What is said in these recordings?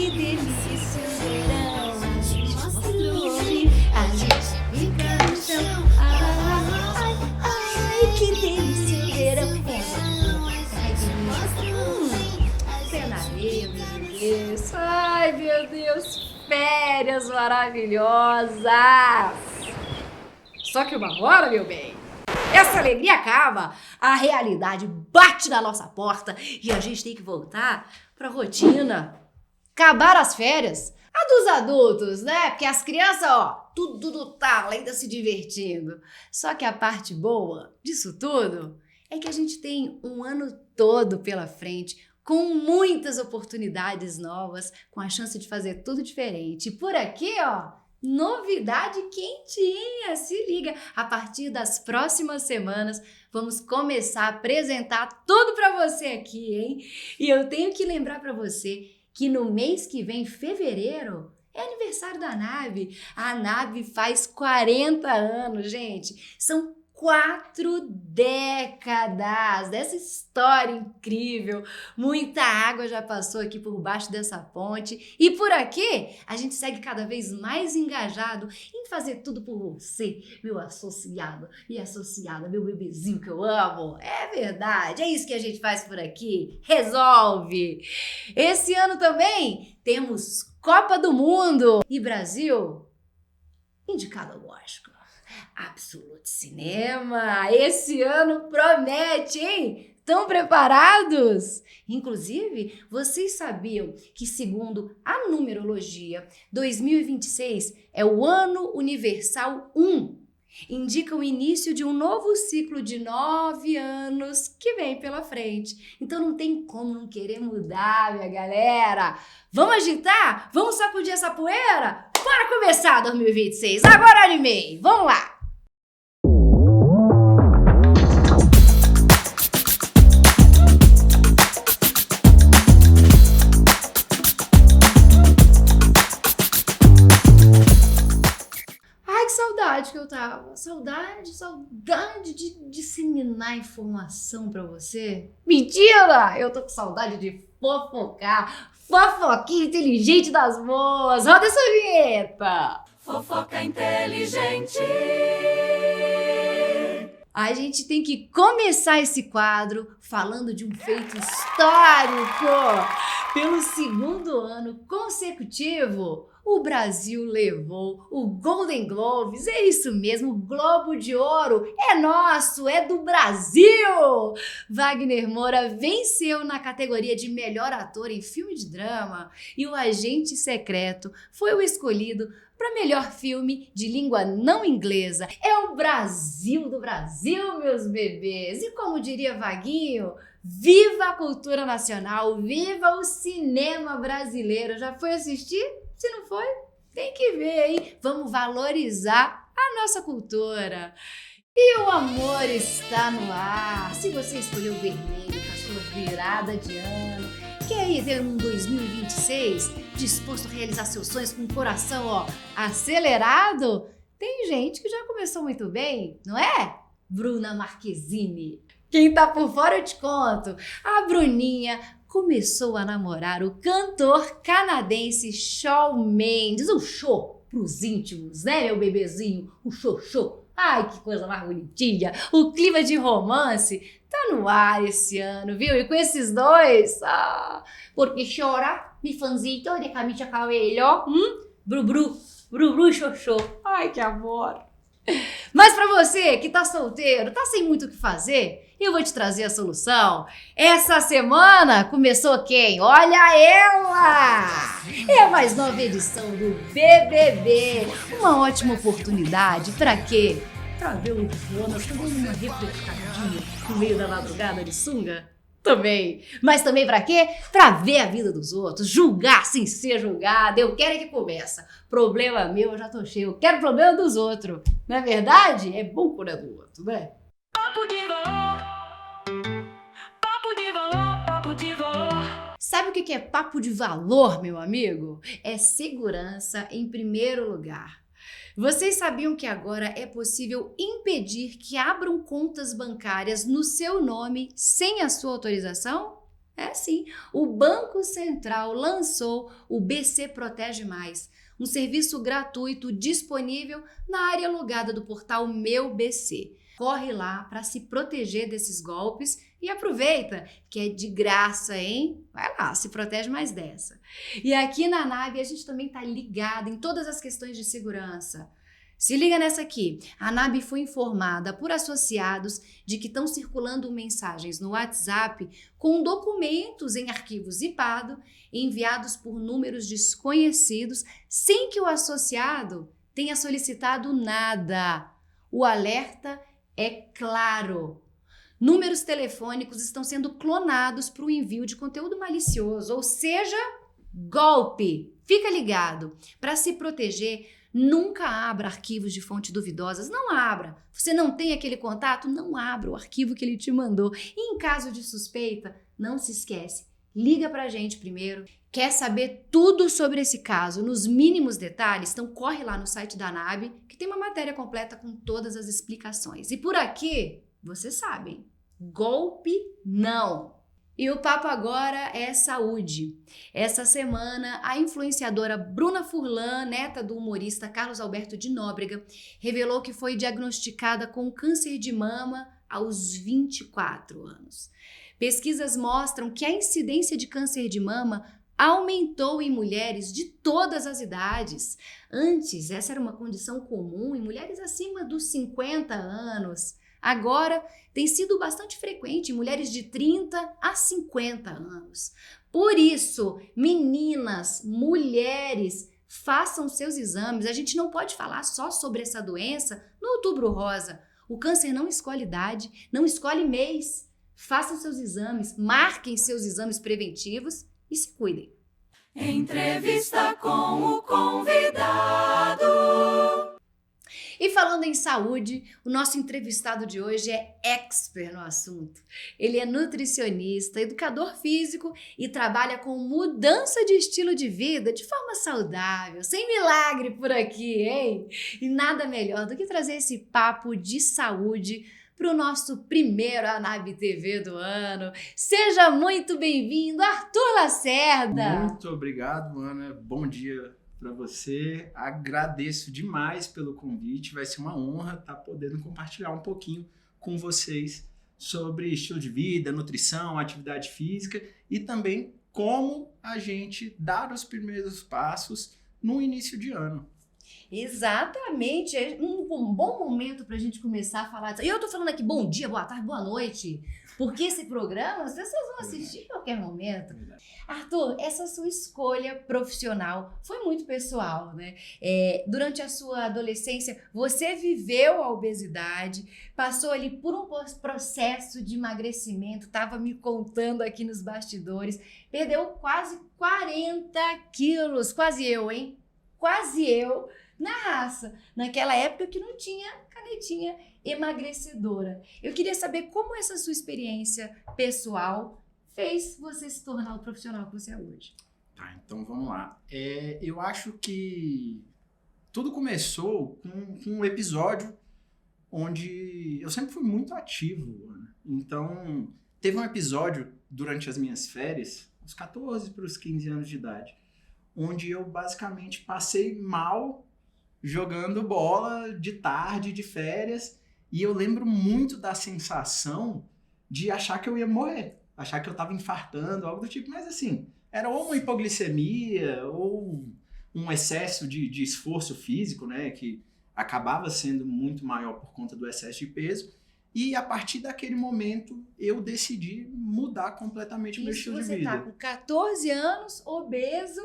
que delícia o verão. A gente mostra o homem, a gente fica no chão. Ai, ai, que delícia o verão. Pé na areia, meu Deus. Ai, meu Deus, férias maravilhosas. Só que uma hora, meu bem, essa alegria acaba, a realidade bate na nossa porta e a gente tem que voltar pra rotina. Acabar as férias, a dos adultos, né? Porque as crianças, ó, tudo no talo, ainda se divertindo. Só que a parte boa disso tudo é que a gente tem um ano todo pela frente, com muitas oportunidades novas, com a chance de fazer tudo diferente. E por aqui, ó, novidade quentinha, se liga! A partir das próximas semanas, vamos começar a apresentar tudo para você aqui, hein? E eu tenho que lembrar para você que no mês que vem, fevereiro, é aniversário da nave. A nave faz 40 anos, gente. São 4 décadas dessa história incrível. Muita água já passou aqui por baixo dessa ponte. E por aqui, a gente segue cada vez mais engajado em fazer tudo por você, meu associado e associada, meu bebezinho que eu amo. É verdade, é isso que a gente faz por aqui. Resolve! Esse ano também temos Copa do Mundo e Brasil indicado ao Oscar. Absolute Cinema, esse ano promete, hein? Estão preparados? Inclusive, vocês sabiam que, segundo a numerologia, 2026 é o ano universal 1. Indica o início de um novo ciclo de 9 anos que vem pela frente. Então não tem como não querer mudar, minha galera. Vamos agitar? Vamos sacudir essa poeira? Bora começar 2026. Agora animei. Vamos lá. Que eu tava. Saudade de disseminar informação pra você. Mentira! Eu tô com saudade de fofocar. Fofoquinha inteligente das boas. Roda essa vinheta. Fofoca inteligente. A gente tem que começar esse quadro falando de um feito histórico. Pelo segundo ano consecutivo, o Brasil levou o Golden Globes, é isso mesmo, o Globo de Ouro, é nosso, é do Brasil! Wagner Moura venceu na categoria de melhor ator em filme de drama e O Agente Secreto foi o escolhido para melhor filme de língua não inglesa. É o Brasil do Brasil, meus bebês! E como diria Vaguinho, viva a cultura nacional, viva o cinema brasileiro! Já foi assistir? Se não foi, tem que ver, hein? Vamos valorizar a nossa cultura. E o amor está no ar. Se você escolheu vermelho para sua virada de ano, quer ter um 2026 disposto a realizar seus sonhos com o coração, ó, acelerado? Tem gente que já começou muito bem, não é? Bruna Marquezine. Quem tá por fora eu te conto. A Bruninha começou a namorar o cantor canadense Shawn Mendes. O show pros íntimos, né, meu bebezinho? O show. Ai, que coisa mais bonitinha. O clima de romance tá no ar esse ano, viu? E com esses dois, porque chora, mi fanzito de camisa cabello, bru, xoxô. Ai, que amor. Mas pra você que tá solteiro, tá sem muito o que fazer, eu vou te trazer a solução. Essa semana começou quem? Olha ela! É a mais nova edição do BBB. Uma ótima oportunidade pra quê? Pra ver o Jonas dando uma refrescadinha no meio da madrugada de sunga? Também. Mas também pra quê? Pra ver a vida dos outros, julgar sem ser julgada. Eu quero é que começa. Problema meu, eu já tô cheio. Eu quero problema dos outros. Não é verdade? É bom quando é do outro, né? Papo de valor. Papo de valor, papo de valor. Sabe o que é papo de valor, meu amigo? É segurança em primeiro lugar. Vocês sabiam que agora é possível impedir que abram contas bancárias no seu nome sem a sua autorização? É sim, o Banco Central lançou o BC Protege Mais, um serviço gratuito disponível na área logada do portal Meu BC. Corre lá para se proteger desses golpes e aproveita que é de graça, hein? Vai lá, se protege mais dessa. E aqui na NAB a gente também tá ligado em todas as questões de segurança. Se liga nessa aqui. A NAB foi informada por associados de que estão circulando mensagens no WhatsApp com documentos em arquivo zipado enviados por números desconhecidos sem que o associado tenha solicitado nada. O alerta é claro. Números telefônicos estão sendo clonados para o envio de conteúdo malicioso, ou seja, golpe. Fica ligado. Para se proteger, nunca abra arquivos de fontes duvidosas. Não abra. Você não tem aquele contato? Não abra o arquivo que ele te mandou. E em caso de suspeita, não se esquece. Liga pra gente primeiro. Quer saber tudo sobre esse caso, nos mínimos detalhes? Então corre lá no site da NAB, que tem uma matéria completa com todas as explicações. E por aqui, vocês sabem, golpe não! E o papo agora é saúde. Essa semana, a influenciadora Bruna Furlan, neta do humorista Carlos Alberto de Nóbrega, revelou que foi diagnosticada com câncer de mama aos 24 anos. Pesquisas mostram que a incidência de câncer de mama aumentou em mulheres de todas as idades. Antes, essa era uma condição comum em mulheres acima dos 50 anos. Agora, tem sido bastante frequente em mulheres de 30 a 50 anos. Por isso, meninas, mulheres, façam seus exames. A gente não pode falar só sobre essa doença no Outubro Rosa. O câncer não escolhe idade, não escolhe mês. Façam seus exames, marquem seus exames preventivos e se cuidem. Entrevista com o convidado. E falando em saúde, o nosso entrevistado de hoje é expert no assunto. Ele é nutricionista, educador físico e trabalha com mudança de estilo de vida de forma saudável, sem milagre por aqui, hein? E nada melhor do que trazer esse papo de saúde para o nosso primeiro ANAB TV do ano. Seja muito bem-vindo, Arthur Lacerda! Muito obrigado, Ana. Bom dia para você. Agradeço demais pelo convite. Vai ser uma honra estar podendo compartilhar um pouquinho com vocês sobre estilo de vida, nutrição, atividade física e também como a gente dar os primeiros passos no início de ano. Exatamente, é um bom momento para a gente começar a falar disso. E eu tô falando aqui bom dia, boa tarde, boa noite, porque esse programa as pessoas vão assistir em qualquer momento. Arthur, essa sua escolha profissional foi muito pessoal, né? Durante a sua adolescência, você viveu a obesidade, passou ali por um processo de emagrecimento, estava me contando aqui nos bastidores, perdeu quase 40 quilos, quase eu, hein? Quase eu, na raça, naquela época que não tinha canetinha emagrecedora. Eu queria saber como essa sua experiência pessoal fez você se tornar o profissional que você é hoje. Tá, então vamos lá. Eu acho que tudo começou com um episódio onde eu sempre fui muito ativo, Ana. Então, teve um episódio durante as minhas férias, uns 14 para os 15 anos de idade, onde eu basicamente passei mal jogando bola de tarde, de férias, e eu lembro muito da sensação de achar que eu ia morrer, achar que eu estava infartando, algo do tipo, mas assim, era ou uma hipoglicemia, ou um excesso de esforço físico, né, que acabava sendo muito maior por conta do excesso de peso, e a partir daquele momento eu decidi mudar completamente o meu estilo de vida. Você tá com 14 anos, obeso,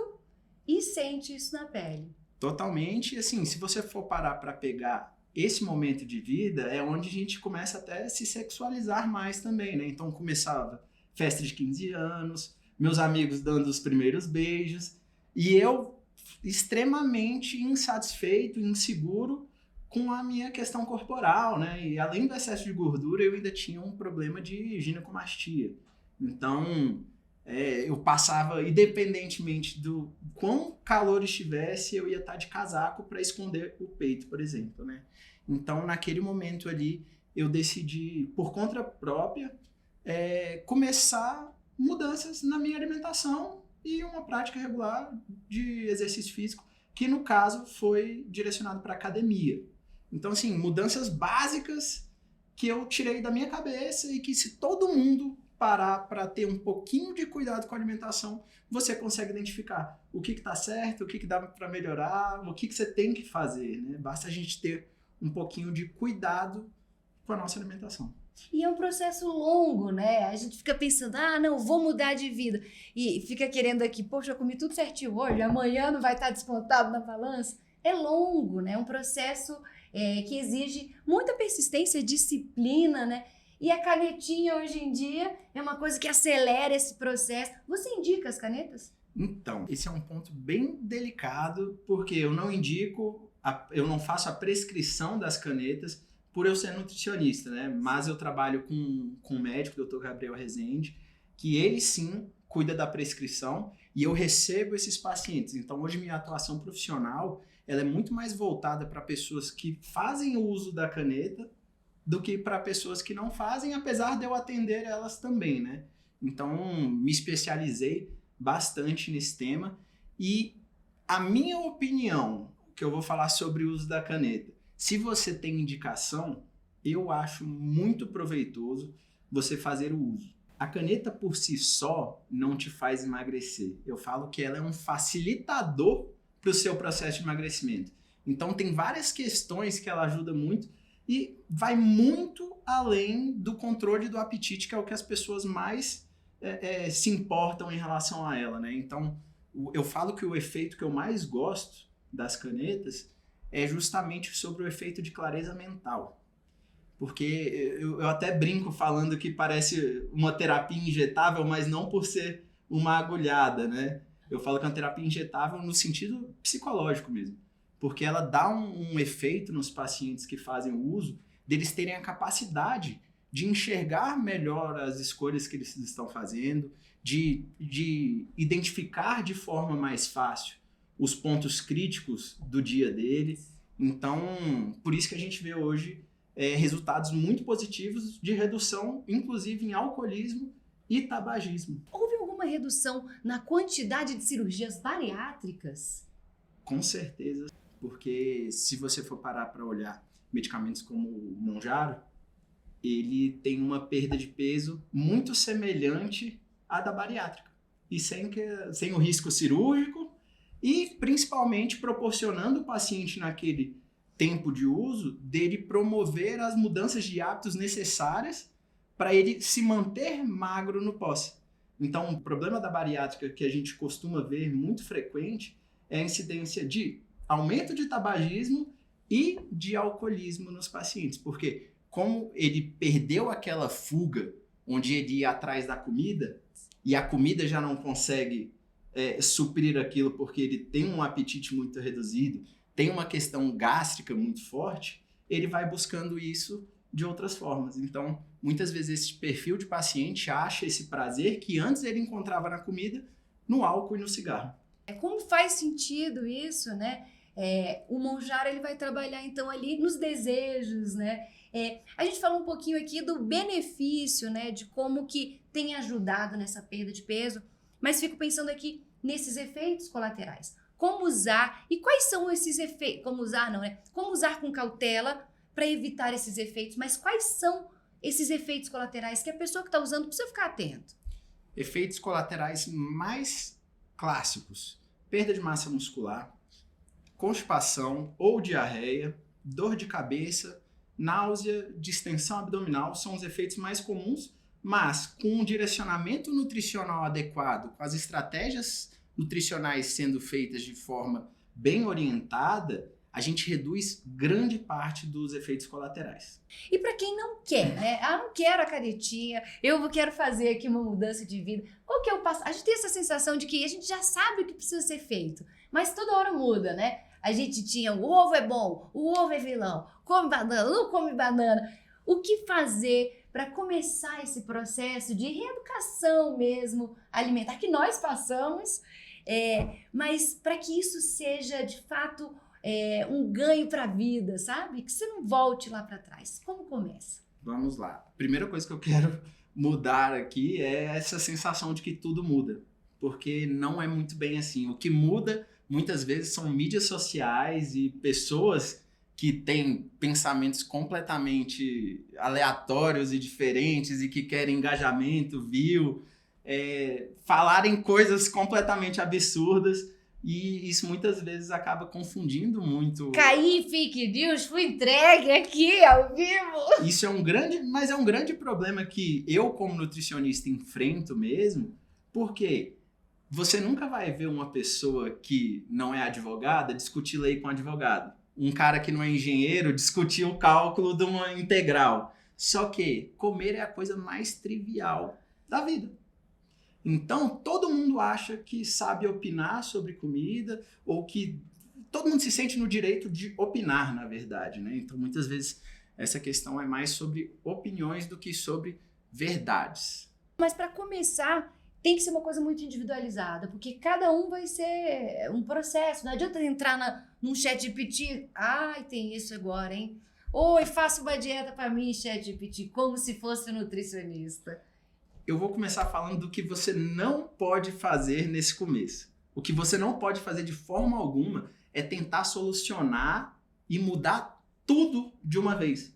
e sente isso na pele. Totalmente, assim, se você for parar para pegar esse momento de vida, é onde a gente começa até a se sexualizar mais também, né? Então começava festa de 15 anos, meus amigos dando os primeiros beijos, e eu extremamente insatisfeito, inseguro com a minha questão corporal, né? E além do excesso de gordura, eu ainda tinha um problema de ginecomastia. Então, eu passava, independentemente do quão calor estivesse, eu ia estar de casaco para esconder o peito, por exemplo, né? Então, naquele momento ali, eu decidi, por conta própria, começar mudanças na minha alimentação e uma prática regular de exercício físico, que no caso foi direcionado para academia. Então, assim, mudanças básicas que eu tirei da minha cabeça e que se todo mundo parar para ter um pouquinho de cuidado com a alimentação, você consegue identificar o que está certo, o que dá para melhorar, o que você tem que fazer, né? Basta a gente ter um pouquinho de cuidado com a nossa alimentação. E é um processo longo, né? A gente fica pensando, não, vou mudar de vida. E fica querendo aqui, poxa, eu comi tudo certinho hoje, amanhã não vai estar descontado na balança. É longo, né? É um processo que exige muita persistência, disciplina, né? E a canetinha hoje em dia é uma coisa que acelera esse processo. Você indica as canetas? Então, esse é um ponto bem delicado, porque eu não indico, eu não faço a prescrição das canetas por eu ser nutricionista, né? Mas eu trabalho com um médico, o Dr. Gabriel Rezende, que ele sim cuida da prescrição e eu recebo esses pacientes. Então, hoje minha atuação profissional ela é muito mais voltada para pessoas que fazem o uso da caneta do que para pessoas que não fazem, apesar de eu atender elas também, né? Então, me especializei bastante nesse tema e a minha opinião, que eu vou falar sobre o uso da caneta, se você tem indicação, eu acho muito proveitoso você fazer o uso. A caneta por si só não te faz emagrecer. Eu falo que ela é um facilitador para o seu processo de emagrecimento. Então, tem várias questões que ela ajuda muito e vai muito além do controle do apetite, que é o que as pessoas mais se importam em relação a ela, né? Então, eu falo que o efeito que eu mais gosto das canetas é justamente sobre o efeito de clareza mental. Porque eu até brinco falando que parece uma terapia injetável, mas não por ser uma agulhada, né? Eu falo que é uma terapia injetável no sentido psicológico mesmo. Porque ela dá um efeito nos pacientes que fazem o uso deles terem a capacidade de enxergar melhor as escolhas que eles estão fazendo, de identificar de forma mais fácil os pontos críticos do dia deles. Então, por isso que a gente vê hoje resultados muito positivos de redução, inclusive em alcoolismo e tabagismo. Houve alguma redução na quantidade de cirurgias bariátricas? Com certeza, porque se você for parar para olhar medicamentos como o Mounjaro, ele tem uma perda de peso muito semelhante à da bariátrica, e sem o risco cirúrgico, e principalmente proporcionando o paciente naquele tempo de uso dele promover as mudanças de hábitos necessárias para ele se manter magro no pós. Então, o problema da bariátrica que a gente costuma ver muito frequente é a incidência de aumento de tabagismo e de alcoolismo nos pacientes, porque como ele perdeu aquela fuga onde ele ia atrás da comida e a comida já não consegue suprir aquilo porque ele tem um apetite muito reduzido, tem uma questão gástrica muito forte, ele vai buscando isso de outras formas. Então, muitas vezes esse perfil de paciente acha esse prazer que antes ele encontrava na comida, no álcool e no cigarro. Como faz sentido isso, né? O Mounjaro ele vai trabalhar então ali nos desejos, né? A gente falou um pouquinho aqui do benefício, né? De como que tem ajudado nessa perda de peso, mas fico pensando aqui nesses efeitos colaterais. Como usar e quais são esses efeitos? Como usar não, né? Como usar com cautela para evitar esses efeitos, mas quais são esses efeitos colaterais que a pessoa que está usando precisa ficar atento? Efeitos colaterais mais clássicos: perda de massa muscular, constipação ou diarreia, dor de cabeça, náusea, distensão abdominal são os efeitos mais comuns, mas com um direcionamento nutricional adequado, com as estratégias nutricionais sendo feitas de forma bem orientada, a gente reduz grande parte dos efeitos colaterais. E para quem não quer, né? Não quero a canetinha, eu quero fazer aqui uma mudança de vida. Qual que é o passo? A gente tem essa sensação de que a gente já sabe o que precisa ser feito, mas toda hora muda, né? A gente tinha o ovo é bom, o ovo é vilão, come banana, não come banana. O que fazer para começar esse processo de reeducação mesmo alimentar que nós passamos, mas para que isso seja de fato um ganho para a vida, sabe? Que você não volte lá para trás. Como começa? Vamos lá. Primeira coisa que eu quero mudar aqui é essa sensação de que tudo muda, porque não é muito bem assim. O que muda muitas vezes são mídias sociais e pessoas que têm pensamentos completamente aleatórios e diferentes e que querem engajamento, view, falarem coisas completamente absurdas, e isso muitas vezes acaba confundindo muito. Caí, fake news, fui entregue aqui ao vivo. Isso é um grande problema que eu, como nutricionista, enfrento mesmo, porque você nunca vai ver uma pessoa que não é advogada discutir lei com advogado. Um cara que não é engenheiro discutir o cálculo de uma integral. Só que comer é a coisa mais trivial da vida. Então, todo mundo acha que sabe opinar sobre comida, ou que todo mundo se sente no direito de opinar, na verdade, né? Então, muitas vezes, essa questão é mais sobre opiniões do que sobre verdades. Mas para começar, tem que ser uma coisa muito individualizada, porque cada um vai ser um processo. Não adianta entrar num ChatGPT. Ai, tem isso agora, hein? Oi, faça uma dieta para mim, ChatGPT, como se fosse nutricionista. Eu vou começar falando do que você não pode fazer nesse começo. O que você não pode fazer de forma alguma é tentar solucionar e mudar tudo de uma vez.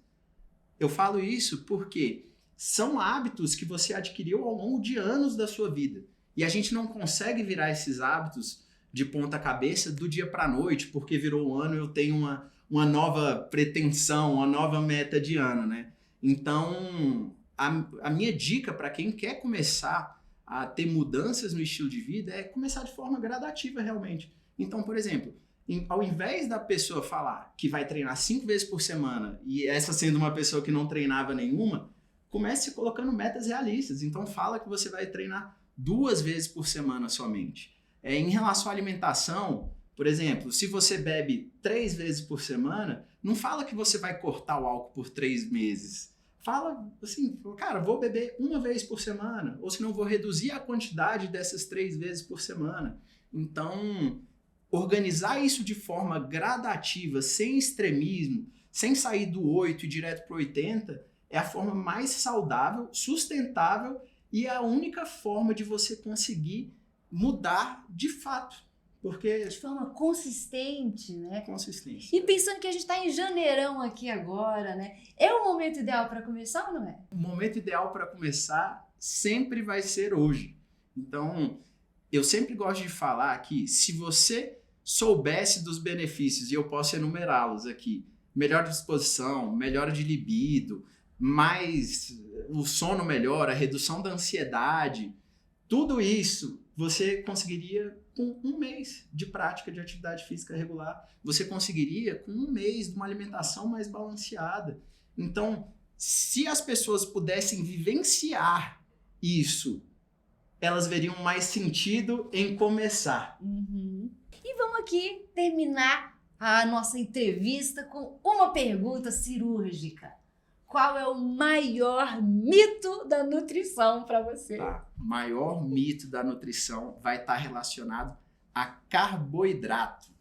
Eu falo isso porque são hábitos que você adquiriu ao longo de anos da sua vida. E a gente não consegue virar esses hábitos de ponta cabeça do dia para a noite, porque virou o ano e eu tenho uma nova pretensão, uma nova meta de ano, né? Então, a minha dica para quem quer começar a ter mudanças no estilo de vida é começar de forma gradativa, realmente. Então, por exemplo, ao invés da pessoa falar que vai treinar 5 vezes por semana, e essa sendo uma pessoa que não treinava nenhuma, comece colocando metas realistas. Então, fala que você vai treinar 2 vezes por semana somente. Em relação à alimentação, por exemplo, se você bebe 3 vezes por semana, não fala que você vai cortar o álcool por 3 meses. Fala assim, cara, vou beber 1 vez por semana, ou senão vou reduzir a quantidade dessas 3 vezes por semana. Então, organizar isso de forma gradativa, sem extremismo, sem sair do 8 e direto para o 80, é a forma mais saudável, sustentável e a única forma de você conseguir mudar de fato. Porque de forma consistente, né? Consistência. E pensando que a gente está em janeirão aqui agora, né? É o momento ideal para começar ou não é? O momento ideal para começar sempre vai ser hoje. Então, eu sempre gosto de falar que se você soubesse dos benefícios, e eu posso enumerá-los aqui, melhor disposição, melhora de libido, mais o sono melhora, a redução da ansiedade, tudo isso você conseguiria com 1 mês de prática de atividade física regular. Você conseguiria com 1 mês de uma alimentação mais balanceada. Então, se as pessoas pudessem vivenciar isso, elas veriam mais sentido em começar. Uhum. E vamos aqui terminar a nossa entrevista com uma pergunta cirúrgica. Qual é o maior mito da nutrição para você? Tá. O maior mito da nutrição vai estar relacionado a carboidrato.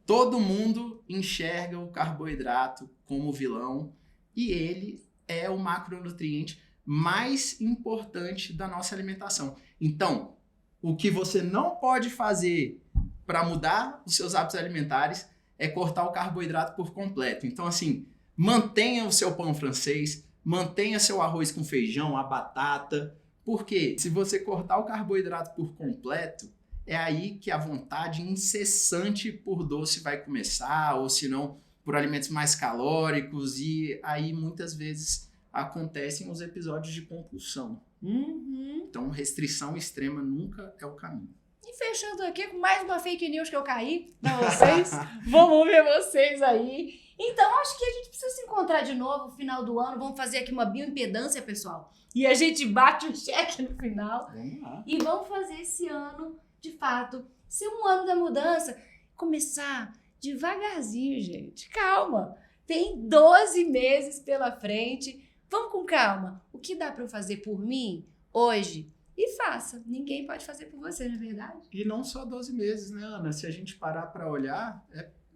Todo mundo enxerga o carboidrato como vilão e ele é o macronutriente mais importante da nossa alimentação. Então, o que você não pode fazer para mudar os seus hábitos alimentares é cortar o carboidrato por completo. Então, assim, mantenha o seu pão francês, mantenha seu arroz com feijão, a batata, porque se você cortar o carboidrato por completo, é aí que a vontade incessante por doce vai começar, ou se não, por alimentos mais calóricos, e aí muitas vezes acontecem os episódios de compulsão. Uhum. Então, restrição extrema nunca é o caminho. E fechando aqui com mais uma fake news que eu caí pra vocês. Vamos ver vocês aí. Então, acho que a gente precisa se encontrar de novo no final do ano. Vamos fazer aqui uma bioimpedância, pessoal. E a gente bate o cheque no final. Vamos lá. E vamos fazer esse ano, de fato, ser um ano da mudança. Começar devagarzinho, gente. Calma. Tem 12 meses pela frente. Vamos com calma. O que dá pra eu fazer por mim hoje? E faça. Ninguém pode fazer por você, não é verdade? E não só 12 meses, né, Ana? Se a gente parar para olhar,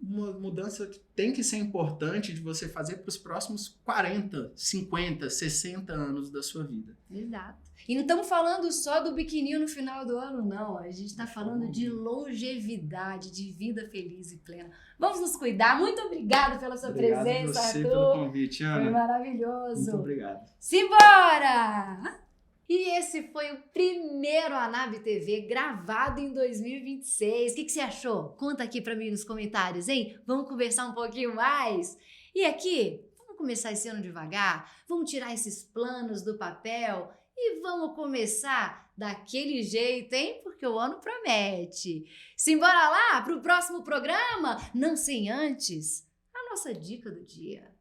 uma mudança que tem que ser importante de você fazer para os próximos 40, 50, 60 anos da sua vida. Exato. E não estamos falando só do biquininho no final do ano, não. A gente está falando de longevidade, de vida feliz e plena. Vamos nos cuidar. Muito obrigada pela sua presença, você Arthur. pelo convite, Ana. Foi maravilhoso. Muito obrigado. Simbora! E esse foi o primeiro Anab TV gravado em 2026. O que você achou? Conta aqui pra mim nos comentários, hein? Vamos conversar um pouquinho mais? E aqui, vamos começar esse ano devagar? Vamos tirar esses planos do papel e vamos começar daquele jeito, hein? Porque o ano promete. Simbora lá pro próximo programa? Não sem antes a nossa dica do dia.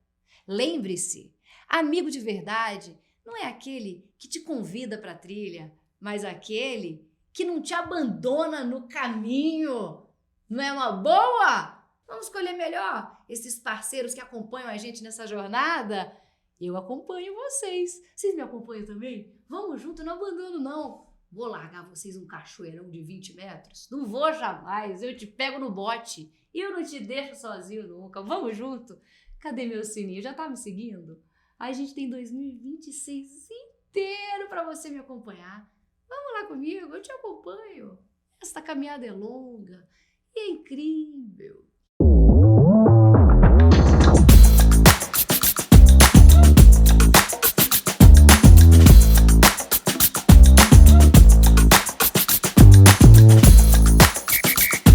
Lembre-se, amigo de verdade não é aquele que te convida para a trilha, mas aquele que não te abandona no caminho. Não é uma boa? Vamos escolher melhor esses parceiros que acompanham a gente nessa jornada. Eu acompanho vocês. Vocês me acompanham também? Vamos junto, não abandono não. Vou largar vocês um cachoeirão de 20 metros? Não vou jamais. Eu te pego no bote e eu não te deixo sozinho nunca. Vamos junto. Cadê meu sininho? Já tá me seguindo? A gente tem 2026 inteiro para você me acompanhar. Vamos lá comigo, eu te acompanho. Essa caminhada é longa e é incrível.